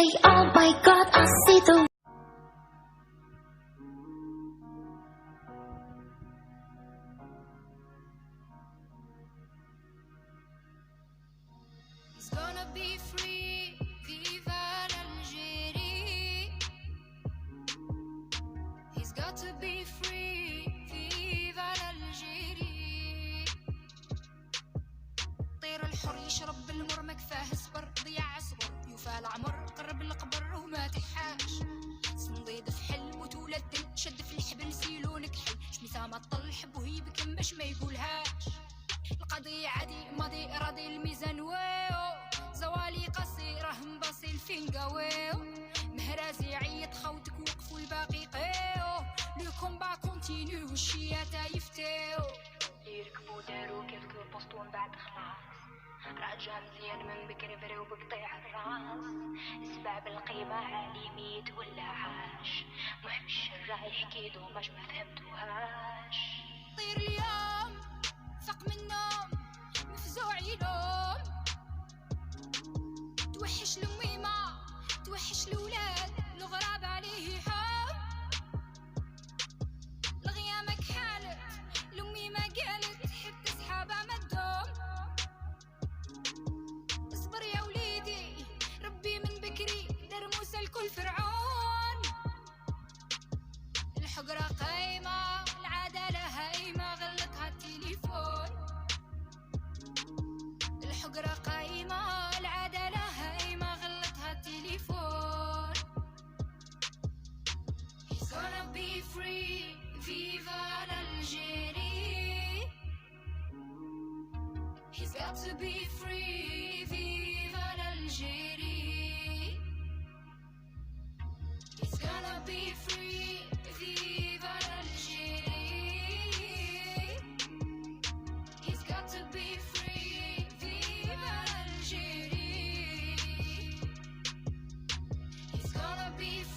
say, oh my God, I see the He's gonna be free, viva l'Algérie. He's got to be free, viva l'Algérie. طير الحر يشرب بالمر ما كفاه الصبر، ضيع عصبر يوفى العمر، قرب القبر وما تحاش. صنديد في حل وتولد دل، شد في الحبل سيلونك حل، شميسة ما تطل حبه يبكم باش ما يقولهاش. القضية عادي ماضي راضي الميزان ويو، زوالي قصيرة مباصي الفينقا ويو، مهرازي يعيط خوتك وقفوا الباقي قيو، لو كومبا كونتينيو والشياتا يفتيو. يركبوا داروا كيف بوسط ومن بعد خلاص، رجاء مزيان من بكري فري وبقطيع الراس، سبع بالقيمة عالي ميت ولا عاش، محب الشر رايح كيدو ماش ما فهمتوهاش. طير اليوم فق من النوم مفزوع يلوم، توحش الأميمة توحش الأولاد، الغراب عليه حام، الغيامك حالت الأميمة قالت حتى صحابها ما تدوم. اصبر يا وليدي ربي من بكري دار موسى الكل فرعون، الحقرة قايمة العدالة هايمة غلطها التليفون، الحقرة قايمة العدالة هايمة غلطها التليفون. He's gonna be free, viva l'Algérie. He's got to be free, viva l'Algérie. He's gonna be free, viva l'Algérie. He's got to be free, viva l'Algérie. He's gonna be free.